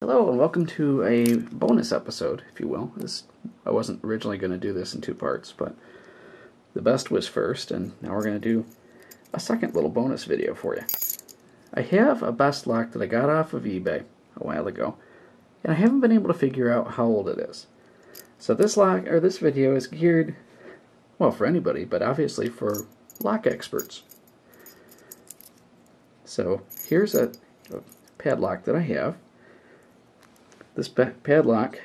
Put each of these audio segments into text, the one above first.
Hello and welcome to a bonus episode, if you will. I wasn't originally going to do this in two parts, but the best was first, and now we're going to do a second little bonus video for you. I have a best lock that I got off of eBay a while ago, and I haven't been able to figure out how old it is. So this video is geared, well, for anybody, but obviously for lock experts. So here's a padlock that I have. This padlock,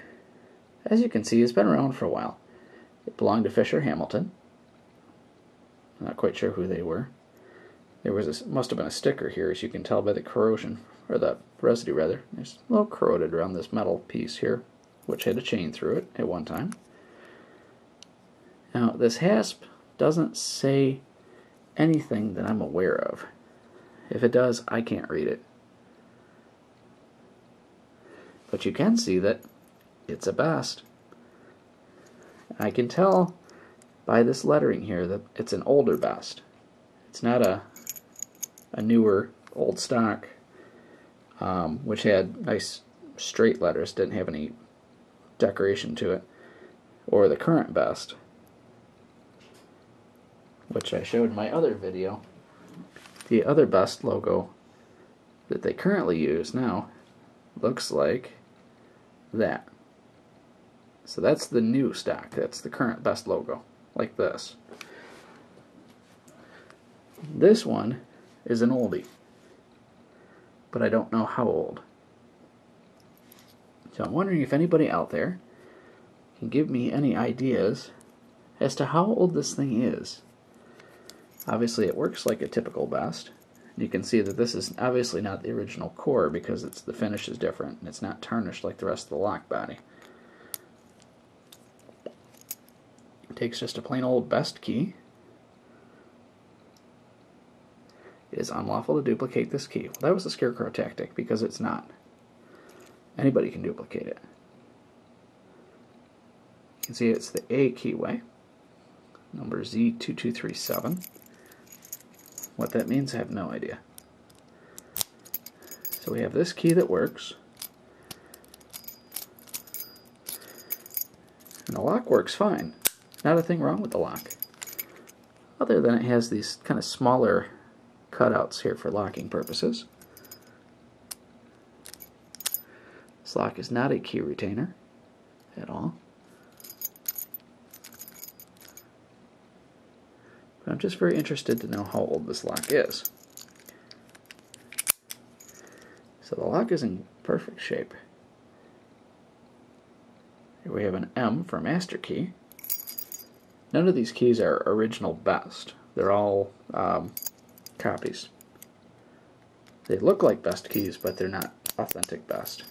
as you can see, has been around for a while. It belonged to Fisher Hamilton. I'm not quite sure who they were. There was must have been a sticker here, as you can tell by the corrosion, or the residue rather. There's a little corroded around this metal piece here, which had a chain through it at one time. Now, this hasp doesn't say anything that I'm aware of. If it does, I can't read it. But you can see that it's a best. I can tell by this lettering here that it's an older best. It's not a newer old stock, which had nice straight letters, didn't have any decoration to it, or the current best, which I showed in my other video. The other best logo that they currently use now looks like that. So that's the new stock. That's the current best logo, like this. This one is an oldie, but I don't know how old. So I'm wondering if anybody out there can give me any ideas as to how old this thing is. Obviously it works like a typical best. You can see that this is obviously not the original core because the finish is different and it's not tarnished like the rest of the lock body. It takes just a plain old best key. It is unlawful to duplicate this key. Well, that was a scarecrow tactic because it's not. Anybody can duplicate it. You can see it's the A keyway, number Z2237. What that means, I have no idea. So we have this key that works. And the lock works fine. Not a thing wrong with the lock. Other than it has these kind of smaller cutouts here for locking purposes. This lock is not a key retainer at all. I'm just very interested to know how old this lock is. So the lock is in perfect shape. Here we have an M for master key. None of these keys are original best. They're all copies. They look like best keys, but they're not authentic best.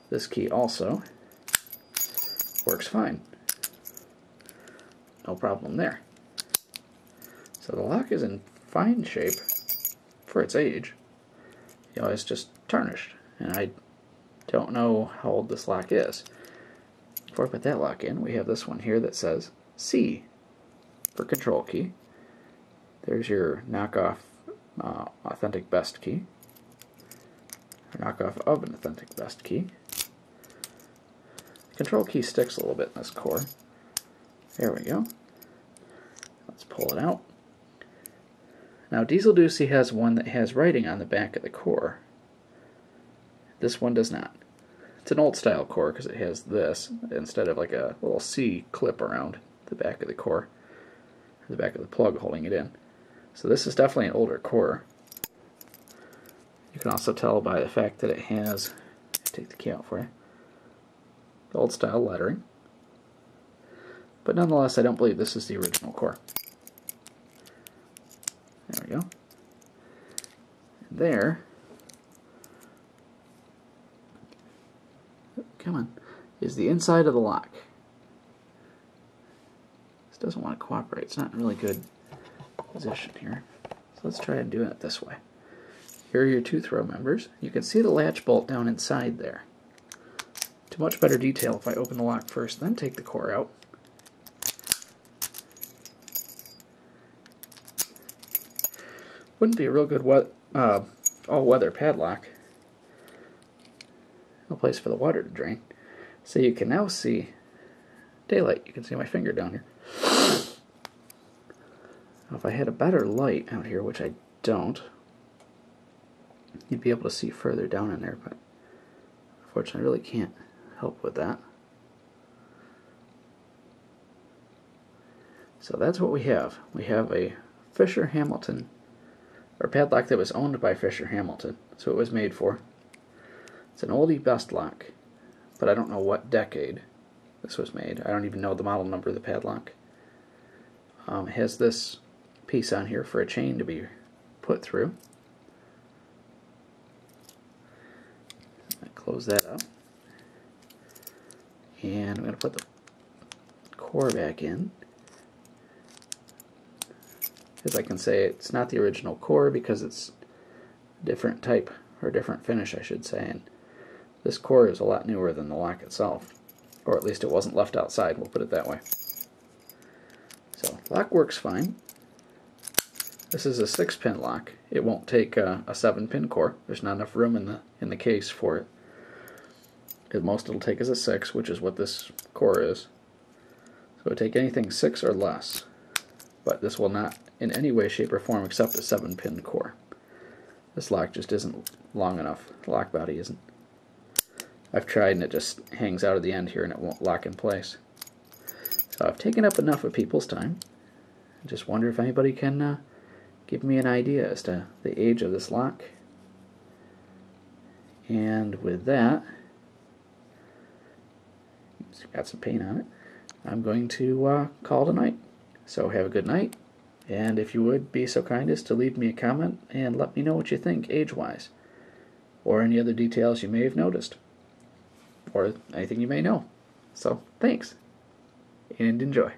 This key also works fine. No problem there. So the lock is in fine shape for its age. You know, it's just tarnished, and I don't know how old this lock is. Before I put that lock in, we have this one here that says C for control key. There's your knockoff authentic best key, or knockoff of an authentic best key. The control key sticks a little bit in this core. There we go. Let's pull it out. Now Diesel Doocy has one that has writing on the back of the core. This one does not. It's an old style core because it has this instead of like a little C clip around the back of the core, the back of the plug holding it in. So this is definitely an older core. You can also tell by the fact that it has, take the key out for you, old style lettering. But nonetheless, I don't believe this is the original core. There we go. And there, come on, is the inside of the lock. This doesn't want to cooperate. It's not in really good position here. So let's try and do it this way. Here are your two throw members. You can see the latch bolt down inside there. To much better detail if I open the lock first, then take the core out. Wouldn't be a real good all-weather padlock a place for the water to drain. So you can now see daylight. You can see my finger down here. Now, if I had a better light out here, which I don't, you'd be able to see further down in there, but unfortunately I really can't help with that. So that's what we have. We have a Fisher Hamilton, or padlock that was owned by Fisher Hamilton. That's what it was made for. It's an oldie best lock, but I don't know what decade this was made. I don't even know the model number of the padlock. It has this piece on here for a chain to be put through. I close that up. And I'm going to put the core back in. As I can say, it's not the original core because it's a different type, or different finish I should say, and this core is a lot newer than the lock itself, or at least it wasn't left outside, we'll put it that way. So, lock works fine. This is a 6-pin lock. It won't take a 7-pin core. There's not enough room in the case for it. At most it'll take is a 6, which is what this core is. So it'll take anything 6 or less, but this will not in any way, shape, or form except a 7-pin core. This lock just isn't long enough. The lock body isn't. I've tried and it just hangs out of the end here and it won't lock in place. So I've taken up enough of people's time. I just wonder if anybody can give me an idea as to the age of this lock. And with that, it's got some paint on it, I'm going to call it a night. So have a good night, and if you would be so kind as to leave me a comment and let me know what you think age-wise, or any other details you may have noticed, or anything you may know. So thanks, and enjoy.